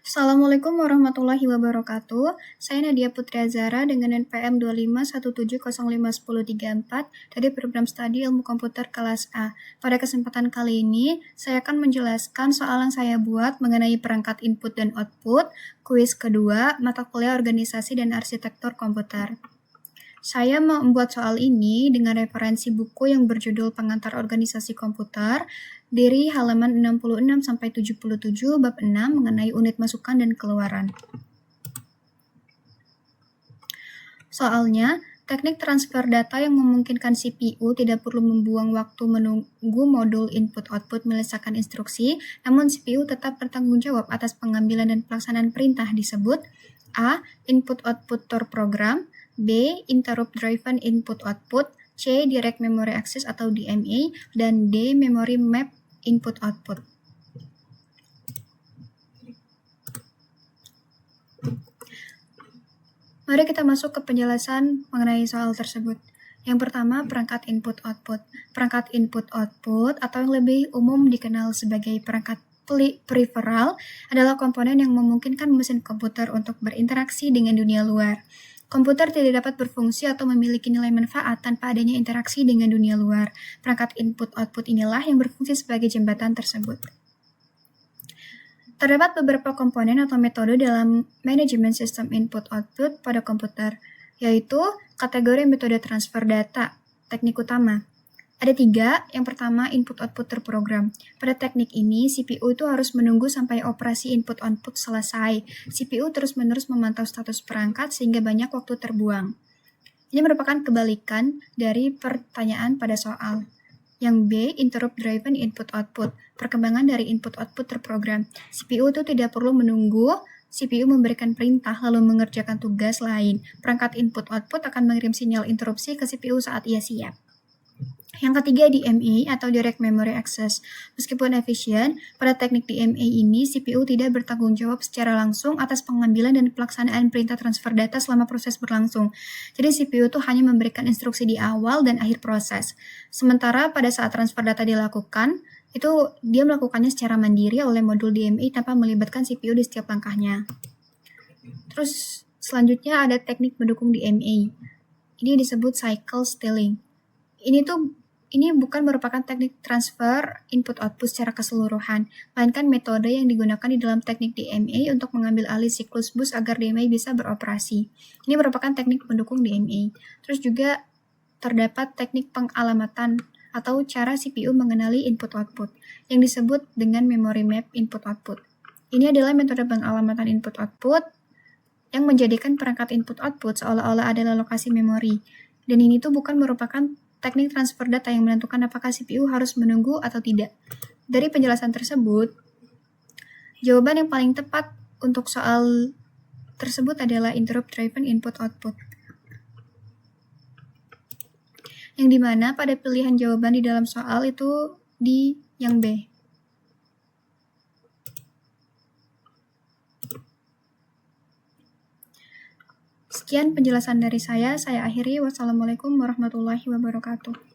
Assalamualaikum warahmatullahi wabarakatuh. Saya Nadia Putri Azara dengan NPM 251705104 dari program studi Ilmu Komputer kelas A. Pada kesempatan kali ini, saya akan menjelaskan soal yang saya buat mengenai perangkat input dan output, kuis kedua, mata kuliah organisasi dan arsitektur komputer. Saya membuat soal ini dengan referensi buku yang berjudul Pengantar Organisasi Komputer dari halaman 66-77 bab 6 mengenai unit masukan dan keluaran. Soalnya, teknik transfer data yang memungkinkan CPU tidak perlu membuang waktu menunggu modul input-output menyelesaikan instruksi, namun CPU tetap bertanggung jawab atas pengambilan dan pelaksanaan perintah disebut A. Input-output program, B. Interrupt Driven Input-Output, C. Direct Memory Access atau DMA, dan D. Memory Map Input-Output. Mari kita masuk ke penjelasan mengenai soal tersebut. Yang pertama, perangkat input-output. Perangkat input-output atau yang lebih umum dikenal sebagai perangkat peripheral adalah komponen yang memungkinkan mesin komputer untuk berinteraksi dengan dunia luar. Komputer tidak dapat berfungsi atau memiliki nilai manfaat tanpa adanya interaksi dengan dunia luar. Perangkat input-output inilah yang berfungsi sebagai jembatan tersebut. Terdapat beberapa komponen atau metode dalam manajemen sistem input-output pada komputer, yaitu kategori metode transfer data, teknik utama. Ada 3, yang pertama input-output terprogram. Pada teknik ini, CPU itu harus menunggu sampai operasi input-output selesai. CPU terus-menerus memantau status perangkat sehingga banyak waktu terbuang. Ini merupakan kebalikan dari pertanyaan pada soal. Yang B, interrupt driven input-output. Perkembangan dari input-output terprogram. CPU itu tidak perlu menunggu CPU memberikan perintah lalu mengerjakan tugas lain. Perangkat input-output akan mengirim sinyal interupsi ke CPU saat ia siap. Yang ketiga, DMA atau Direct Memory Access. Meskipun efisien, pada teknik DMA ini CPU tidak bertanggung jawab secara langsung atas pengambilan dan pelaksanaan perintah transfer data selama proses berlangsung. Jadi CPU itu hanya memberikan instruksi di awal dan akhir proses. Sementara pada saat transfer data dilakukan, itu dia melakukannya secara mandiri oleh modul DMA tanpa melibatkan CPU di setiap langkahnya. Terus selanjutnya ada teknik mendukung DMA. Ini disebut cycle stealing. Ini bukan merupakan teknik transfer input-output secara keseluruhan, melainkan metode yang digunakan di dalam teknik DMA untuk mengambil alih siklus bus agar DMA bisa beroperasi. Ini merupakan teknik pendukung DMA. Terus juga terdapat teknik pengalamatan atau cara CPU mengenali input-output, yang disebut dengan memory map input-output. Ini adalah metode pengalamatan input-output yang menjadikan perangkat input-output seolah-olah adalah lokasi memori. Dan ini tuh bukan merupakan teknik transfer data yang menentukan apakah CPU harus menunggu atau tidak. Dari penjelasan tersebut, jawaban yang paling tepat untuk soal tersebut adalah interrupt driven input-output. Yang dimana pada pilihan jawaban di dalam soal itu di yang B. Sekian penjelasan dari saya akhiri. Wassalamualaikum warahmatullahi wabarakatuh.